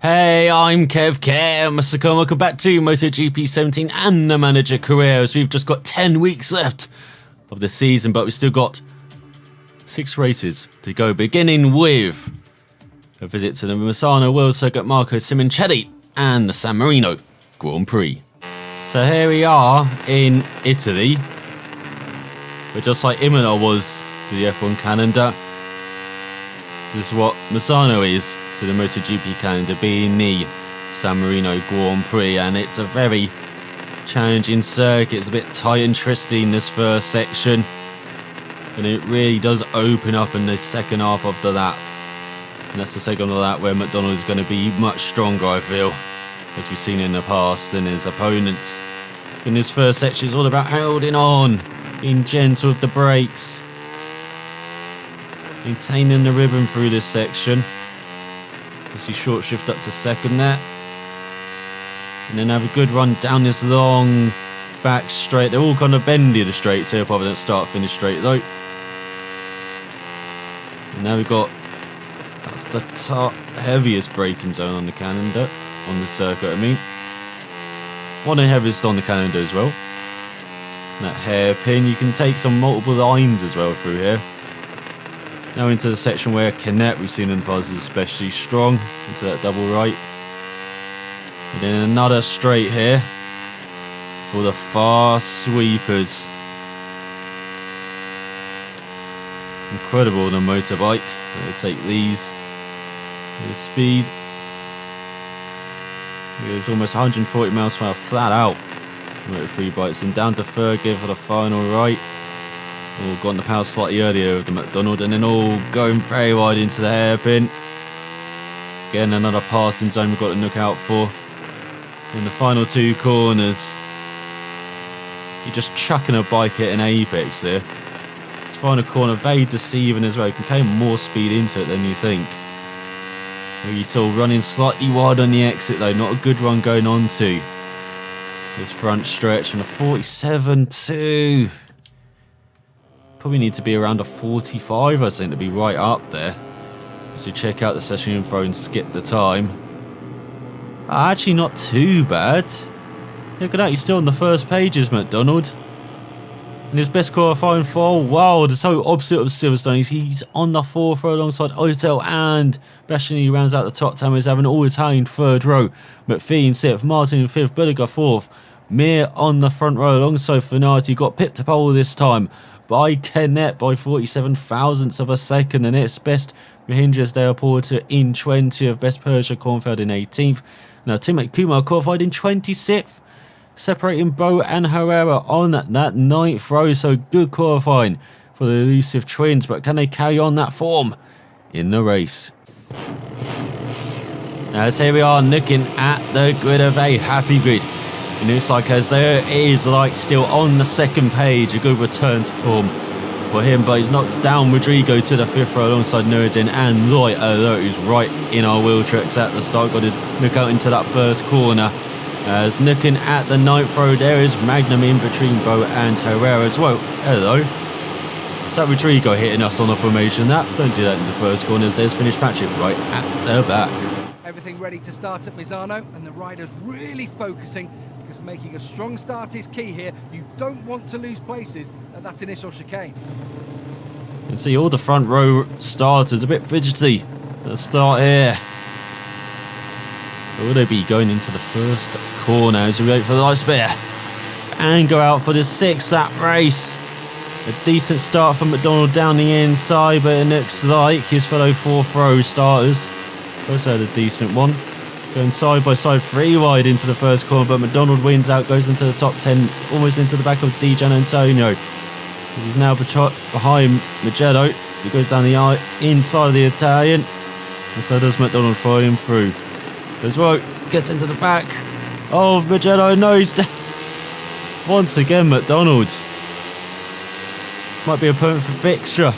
Hey, I'm ElusiveKev, Misano. Welcome back to MotoGP 17 and the Manager career, as we've just got 10 weeks left of the season, but we've still got 6 races to go, beginning with a visit to the Misano World Circuit Marco Simoncelli and the San Marino Grand Prix. So here we are in Italy, but just like Imola was to the F1 calendar, this is what Misano is to the MotoGP calendar, being the San Marino Grand Prix, and it's a very challenging circuit. It's a bit tight and twisty in this first section, and it really does open up in the second half of the lap, and that's the second lap where MacDonald is going to be much stronger, I feel, as we've seen in the past, than his opponents. In this first section, it's all about holding on, being gentle with the brakes, maintaining the rhythm through this section. As you short shift up to second there, and then have a good run down this long back straight. They're all kind of bendy, the straights here, probably don't start finish straight though. And now we've got, that's the top heaviest braking zone on the calendar, on the circuit I mean. One of the heaviest on the calendar as well. And that hairpin, you can take some multiple lines as well through here. Now into the section where Connect, we've seen in the past, is especially strong, into that double right. And then another straight here for the fast sweepers. Incredible on a motorbike. They take these with the speed. It's almost 140 miles per hour flat out. Moto3 bikes, and down to third gear for the final right. All got on the power slightly earlier with the MacDonald, and then all going very wide into the hairpin. Again, another passing zone we've got to look out for. In the final 2 corners, you're just chucking a bike at an apex here. This final corner, very deceiving as well. You can carry more speed into it than you think. You're still running slightly wide on the exit though, not a good run going on to this front stretch, and a 47.2. Probably need to be around a 45, I think, to be right up there. So check out the session info and skip the time. Actually not too bad. Look at that, he's still on the first pages, MacDonald. And his best qualifying for, wow, the total opposite of Silverstone. He's on the 4th row alongside Otel, and Bastianini rounds out the top 10. He's having all Italian 3rd row. McPhee in 6th, Martin in 5th, Bulliger 4th. Mir on the front row alongside Finati. Got pipped to pole this time by Kennett by 47 thousandths of a second, and it's best Mahindras Dale Porter in 20th, best Persia Kornfeld in 18th. Now teammate Kumar qualified in 26th, separating Bo and Herrera on that 9th row, so good qualifying for the Elusive twins, but can they carry on that form in the race? As here we are looking at the grid of a happy grid. And it's like as there is like still on the second page, a good return to form for him, but he's knocked down Rodrigo to the 5th row alongside Nuruddin and Loy Alert, who's right in our wheel tracks at the start. Got to look out into that first corner. As looking at the 9th row, there is Magnum in between Bo and Herrera as well. Hello. Is that Rodrigo hitting us on the formation? That don't do that in the first corners. There's Finish Patrick right at the back. Everything ready to start at Misano, and the riders really focusing, because making a strong start is key here. You don't want to lose places at that initial chicane. You can see all the front row starters a bit fidgety at the start here. Will they be going into the first corner as we wait for the light spare and go out for the 6th lap race? A decent start from MacDonald down the inside, but it looks like his fellow 4th row starters also had a decent one. Going side by side, 3 wide into the first corner, but MacDonald wins out, goes into the top 10, almost into the back of Di Gian Antonio. He's now behind Mugello, who goes down the inside of the Italian, and so does MacDonald, following through. As well, gets into the back of Mugello, no, he's down. Once again, MacDonald might be a point for fixture.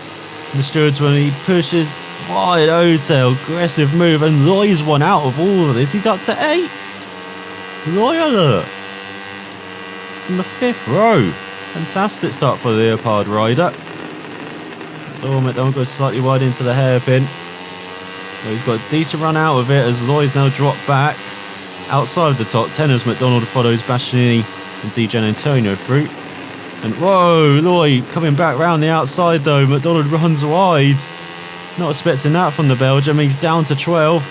The stewards when he pushes wide Hotel, aggressive move, and Loy's one out of all of this. He's up to 8th. Loy Alert from the 5th row. Fantastic start for the Leopard rider. So MacDonald goes slightly wide into the hairpin. Well, he's got a decent run out of it as Loy's now dropped back outside of the top 10 as MacDonald follows Bastianini and Di Giannantonio through. And whoa, Loy coming back round the outside though. MacDonald runs wide. Not expecting that from the Belgian. He's down to 12.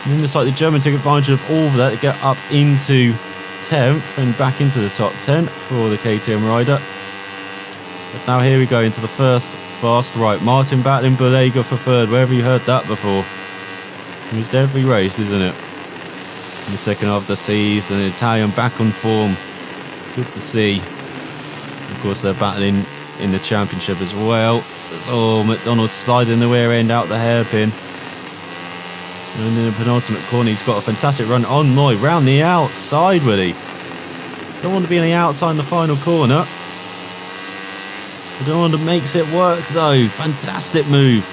And then looks like the German took advantage of all of that to get up into 10th and back into the top 10 for the KTM rider. As now here we go into the first fast right. Martin battling Bulega for third. Where have you heard that before? Used every race, isn't it? In the second half of the season, an Italian back on form. Good to see. Of course, they're battling in the championship as well. Oh, MacDonald sliding the rear end out the hairpin. And in the penultimate corner, he's got a fantastic run on Loy. Round the outside, will he? Don't want to be on the outside in the final corner. MacDonald makes it work though. Fantastic move.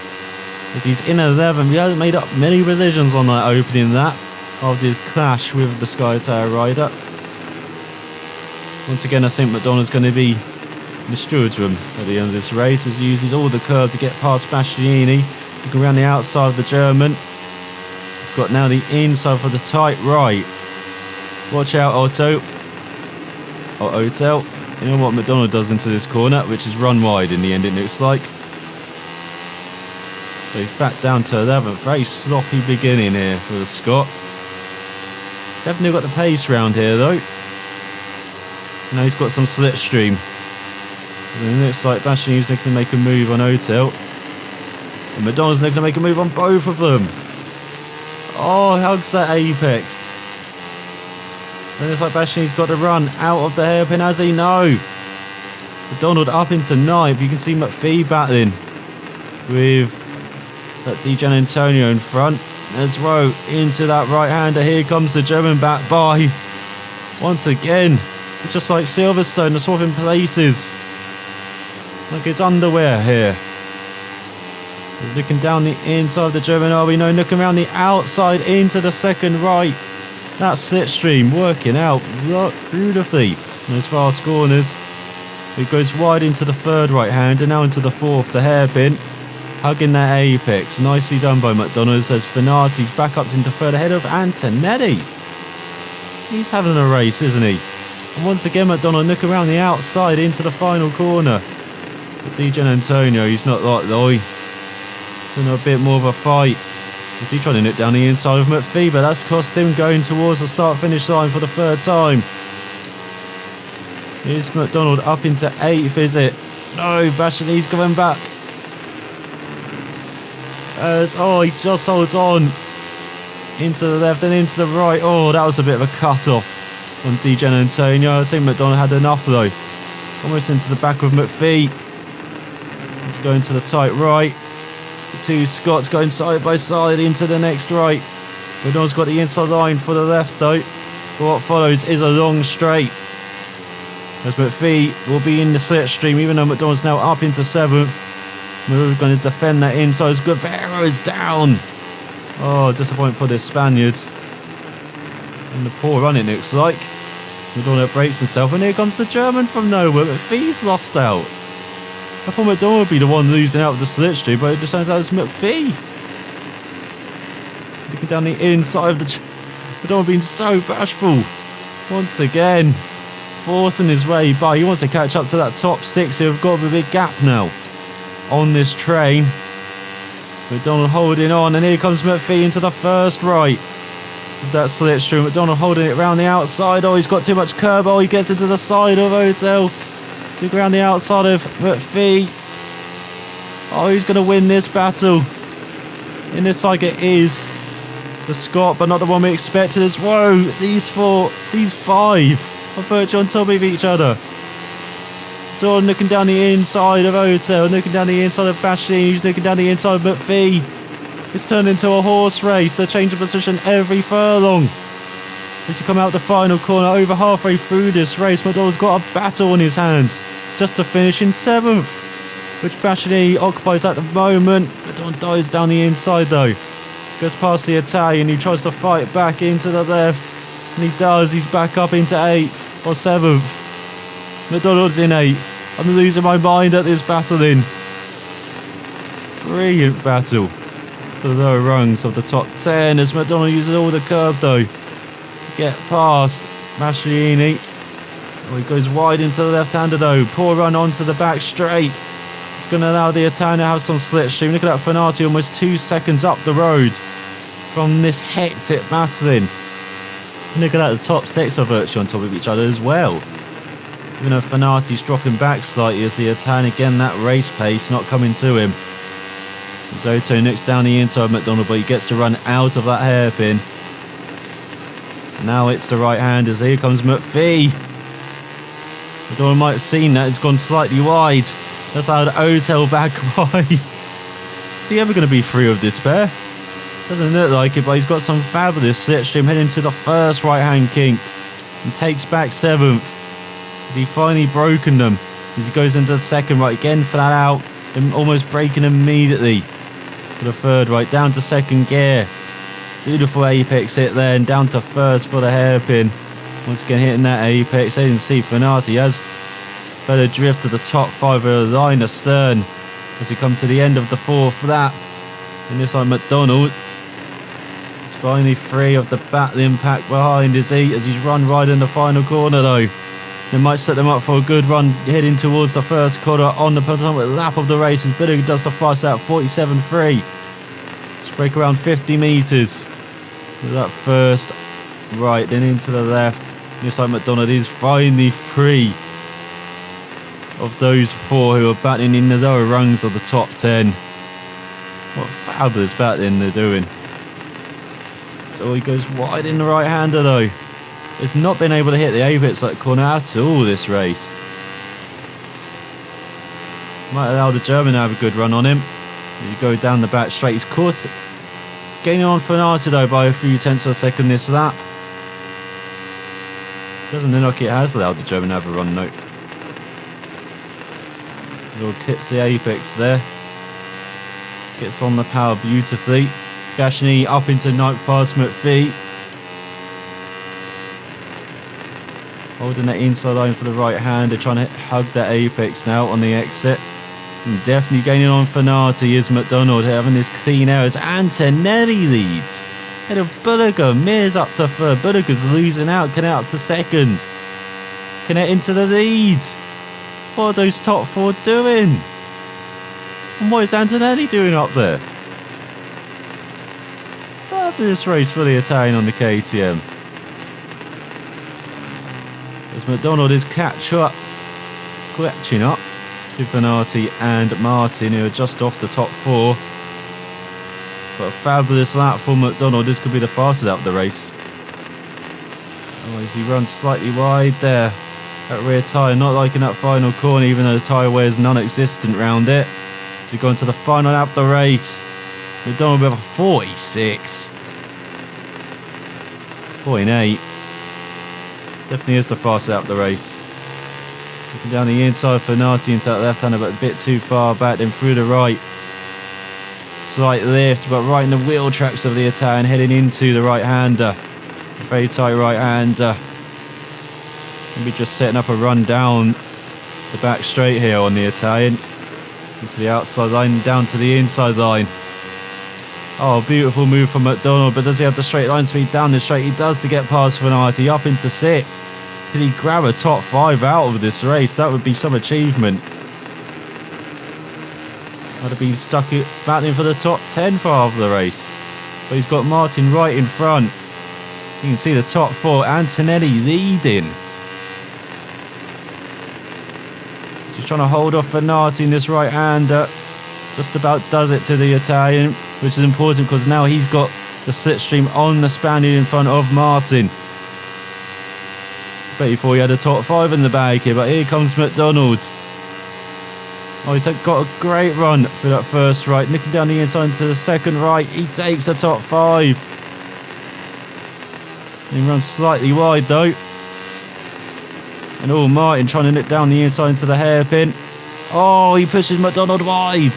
As he's in 11th. He hasn't made up many positions on that opening lap after his clash with the Sky Tower rider. Once again, I think MacDonald's going to be in the stewards room at the end of this race as he uses all the curve to get past Bastianini. Looking around the outside of the German. He's got now the inside for the tight right. Watch out, Otto. Or Otel. You know what MacDonald does into this corner, which is run wide in the end, it looks like. So he's back down to 11th. Very sloppy beginning here for the Scot. Definitely got the pace round here though. Now he's got some slipstream. And it looks like Bastianini's looking to make a move on Otel. And MacDonald's looking to make a move on both of them. Oh, hugs that apex. And it's like Bastianini's got to run out of the hairpin as he know. MacDonald up into 9th. You can see McPhee battling with that Di Giannantonio in front. Let's row into that right-hander. Here comes the German back by. Once again, it's just like Silverstone, they're swapping places. Like it's underwear here. He's looking down the inside of the German RB9, looking around the outside into the second right. That slipstream working out beautifully. Those fast corners. It goes wide into the third right-hander, now into the fourth, the hairpin. Hugging that apex. Nicely done by MacDonald as Finati's back up into third ahead of Antonetti. He's having a race, isn't he? And once again, MacDonald look around the outside into the final corner. But Di Giannantonio, he's not like Loy. Doing a bit more of a fight. Is he trying to nip down the inside of McPhee? But that's cost him going towards the start-finish line for the third time. Here's MacDonald up into 8th, is it? No, Bastianini's coming back. He just holds on. Into the left and into the right. Oh, that was a bit of a cut-off on Di Giannantonio. I think MacDonald had enough though. Almost into the back of McPhee. He's going to the tight right. The two Scots going side by side into the next right. MacDonald's got the inside line for the left though. But what follows is a long straight. As McPhee will be in the slipstream, even though MacDonald's now up into 7th. We're going to defend that inside as Guevara is down. Oh, disappointment for this Spaniard. And the poor run it looks like. MacDonald breaks himself, and here comes the German from nowhere. McPhee's lost out. I thought MacDonald would be the one losing out of the slipstream, but it just turns out it's McPhee. Looking down the inside of the... MacDonald being so bashful. Once again, forcing his way by. He wants to catch up to that top 6 who have got a big gap now on this train. MacDonald holding on, and here comes McPhee into the first right. That slipstream, MacDonald holding it around the outside. Oh, he's got too much curb. Oh, he gets into the side of Otel. Look around the outside of McPhee. Oh, he's going to win this battle. It looks like it is the Scot, but not the one we expected. As whoa, these 5 are virtually on top of each other. Jordan looking down the inside of Otel, looking down the inside of Bastianini, he's looking down the inside of McPhee. It's turned into a horse race. They're changing position every furlong. As you come out the final corner, over halfway through this race, MacDonald's got a battle on his hands just to finish in 7th, which Bastianini occupies at the moment. MacDonald dives down the inside though. Goes past the Italian, who tries to fight back into the left. And he does, he's back up into 8th or 7th. MacDonald's in 8th. I'm losing my mind at this battling. Brilliant battle for for the lower rungs of the top 10 as MacDonald uses all the curb though to get past Masciini. Oh, he goes wide into the left-hander though. Poor run onto the back straight. It's going to allow the Italian to have some slipstream. Look at that, Fenati almost 2 seconds up the road from this hectic battling. And look at that, the top 6 are virtually on top of each other as well. Even though Fenati's dropping back slightly as the Italian, again, that race pace not coming to him. Zotto nicks down the inside of MacDonald, but he gets to run out of that hairpin. Now it's the right-handers. Here comes McPhee. MacDonald might have seen that. It's gone slightly wide. That's allowed Otel back by. Is he ever going to be free of despair? Doesn't look like it, but he's got some fabulous slipstream heading to the first right-hand kink. And takes back 7th. As he finally broken them. As he goes into the second right again, flat out. And almost breaking immediately. For the third right, down to second gear. Beautiful apex hit there, and down to first for the hairpin. Once again hitting that apex. They didn't see Fenati has better drift to the top 5 of the line astern as we come to the end of the 4th flat. And this time MacDonald is finally free of the battle impact behind his heat as he's run right in the final corner though. It might set them up for a good run heading towards the first corner on the penultimate lap of the race as Billy does the fast out 47.3. Let's break around 50 metres. With that first right, then into the left. This time MacDonald is finally free of those 4 who are battling in the lower rungs of the top 10. What fabulous battling they're doing. So he goes wide in the right-hander though. He's not been able to hit the apex like corner at all this race. Might allow the German to have a good run on him. You go down the back straight. He's caught gaining on Fenati though by a few tenths of a second this lap. Doesn't look like it has allowed the German to have a run though. Little hits the apex there. Gets on the power beautifully. Gashini up into 9th past McPhee. Holding that inside line for the right hand. They're trying to hug that apex now on the exit. And definitely gaining on Fenati is MacDonald having this clean air as Antonelli leads. Head of Bulliger. Mears up to third. Bulliger's losing out. Connect up to second. Connect into the lead. What are those top 4 doing? And what is Antonelli doing up there? Fabulous race for the Italian on the KTM. As MacDonald is catching up to Fenati and Martin, who are just off the top 4. But a fabulous lap for MacDonald. This could be the fastest out of the race. Oh, as he runs slightly wide there. That rear tyre not liking that final corner, even though the tyre wear is non-existent round it. As we go into the final lap of the race. MacDonald with a 46. 0.8. Definitely is the fastest out of the race. Looking down the inside, Fenati into that left-hander, but a bit too far back, then through the right. Slight lift, but right in the wheel tracks of the Italian, heading into the right-hander. Very tight right-hander. Maybe just setting up a run down the back straight here on the Italian. Into the outside line, down to the inside line. Oh, beautiful move from MacDonald, but does he have the straight line speed down the straight? He does to get past Fenati, up into 6th. Can he grab a top 5 out of this race? That would be some achievement. I'd have been stuck battling for the top 10 for half of the race. But he's got Martin right in front. You can see the top 4, Antonelli leading. So he's trying to hold off Fenati in this right-hander. Just about does it to the Italian, which is important because now he's got the slipstream on the Spaniard in front of Martin. Bet you thought he had a top 5 in the bag here, but here comes MacDonald. Oh, he's got a great run for that first right, nicking down the inside to the second right. He takes the top 5. He runs slightly wide though. And oh, Martin trying to nick down the inside into the hairpin. Oh, he pushes MacDonald wide.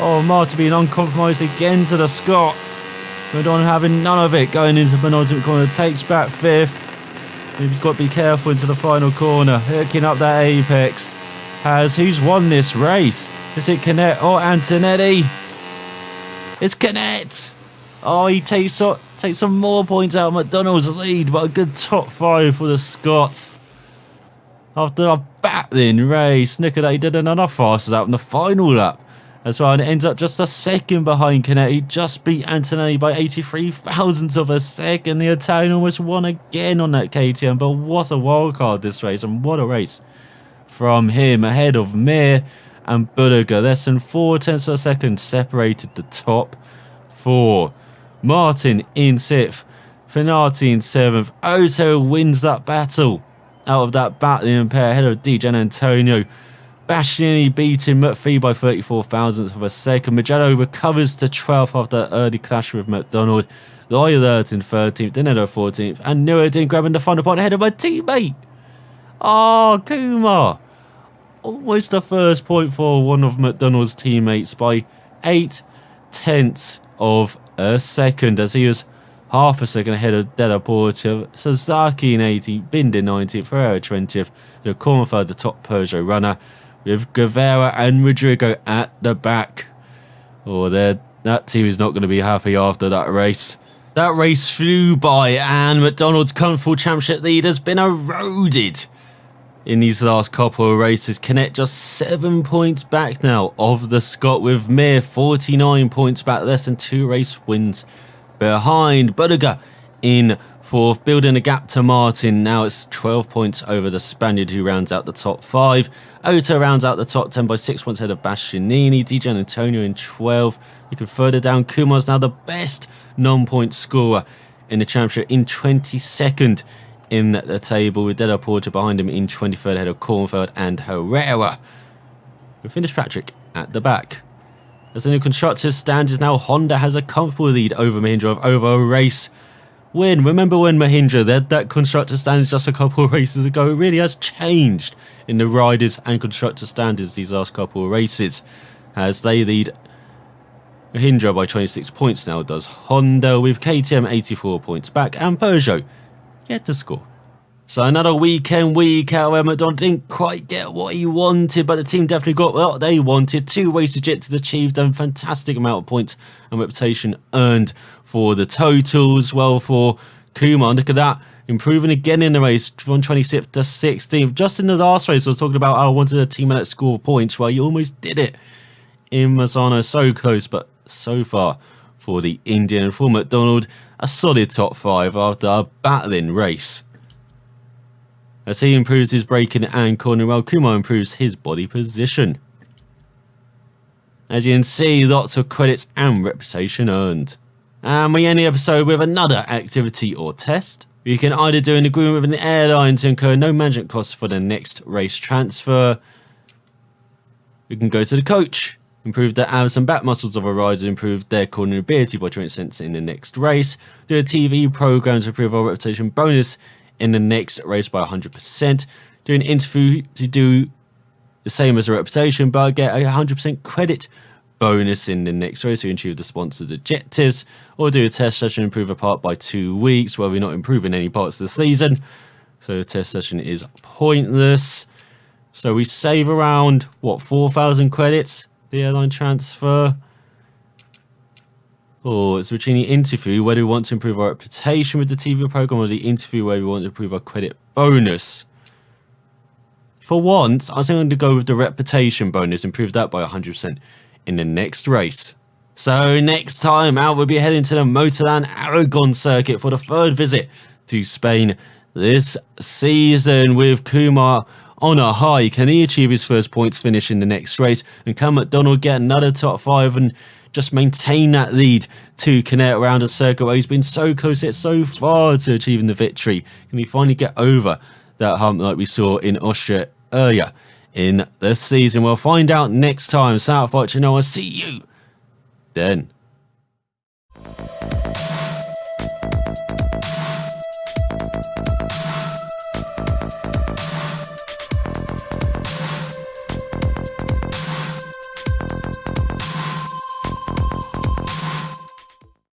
Oh, Martin being uncompromised again to the Scot. MacDonald having none of it going into the penultimate corner. Takes back 5th. He's got to be careful into the final corner. Hooking up that apex. Who's won this race? Is it Canet or Antonelli? It's Canet. Oh, he takes some more points out of MacDonald's lead, but a good top 5 for the Scots. After a battling race, Nicola did enough fastest out in the final lap. That's why it ends up just a second behind Canet. He just beat Antonelli by 83 thousandths of a second. The Italian almost won again on that KTM, but what a wildcard this race, and what a race from him ahead of Mir and Budiger. Less than 0.4 of a second separated the top 4. Martin in 6th, Finati in 7th. Otto wins that battle out of that battling pair ahead of DJ and Antonio. Bastianini beating McPhee by 34 thousandths of a second. Magello recovers to 12th after an early clash with MacDonald. Loyalert in 13th, Dinero 14th, and Nuruddin grabbing the final point ahead of a teammate. Oh, Kumar. Almost the first point for one of MacDonald's teammates by 0.8 of a second, as he was half a second ahead of Della Porta. Sasaki in 18th, Bind in 19th, Ferreira 20th, and Cornford the top Peugeot runner, with Guevara and Rodrigo at the back. Oh, that team is not going to be happy after that race. That race flew by, and MacDonald's comfortable championship lead has been eroded in these last couple of races. Canet just 7 points back now of the Scot, with Mir 49 points back, less than 2 race wins behind. Budiger in 4th, building a gap to Martin. Now it's 12 points over the Spaniard, who rounds out the top 5. Ota rounds out the top 10 by 6 points ahead of Bastianini. DJ and Antonio in 12th. Looking further down, Kumar's now the best non-point scorer in the championship, in 22nd in the table, with Della Porta behind him in 23rd ahead of Cornfeld and Herrera. We finished Patrick at the back. As the new constructors stands now, Honda has a comfortable lead over Mahindra over a race win. Remember when Mahindra led that constructor stands just a couple of races ago? It really has changed in the riders and constructor standards these last couple of races, as they lead Mahindra by 26 points now, does Honda, with KTM 84 points back and Peugeot yet to score. So another weekend week out where MacDonald didn't quite get what he wanted, but the team definitely got what they wanted. 2 race objectives achieved and fantastic amount of points and reputation earned for the totals. Well, for Kumar, look at that, improving again in the race from 26th to 16th. Just in the last race I was talking about how I wanted a team that score points. Well, you almost did it in Misano. So close, but so far for the Indian. And for MacDonald, a solid top 5 after a battling race, as he improves his braking and cornering, while Kumar improves his body position. As you can see, lots of credits and reputation earned. And we end the episode with another activity or test. You can either do an agreement with an airline to incur no management costs for the next race transfer. You can go to the coach, improve the abs and back muscles of a rider, improve their cornering ability by 20% in the next race. Do a TV program to improve our reputation bonus in the next race by 100%. Do an interview to do the same as a reputation, but get a 100% credit bonus in the next race to achieve the sponsor's objectives. Or do a test session, improve a part by 2 weeks. Well, we're not improving any parts of the season, so the test session is pointless. So we save around, what, 4,000 credits, the airline transfer. Or it's between the interview where we want to improve our reputation with the TV program, or the interview where we want to improve our credit bonus. For once, I was going to go with the reputation bonus, improve that by 100% in the next race. So next time out, we'll be heading to the Motorland Aragon circuit for the 3rd visit to Spain this season, with Kumar on a high. Can he achieve his first points finish in the next race? And can MacDonald get another top 5 and just maintain that lead to Canet around a circuit where he's been so close yet so far to achieving the victory? Can he finally get over that hump like we saw in Austria earlier in the season? We'll find out next time. So, I'll see you then.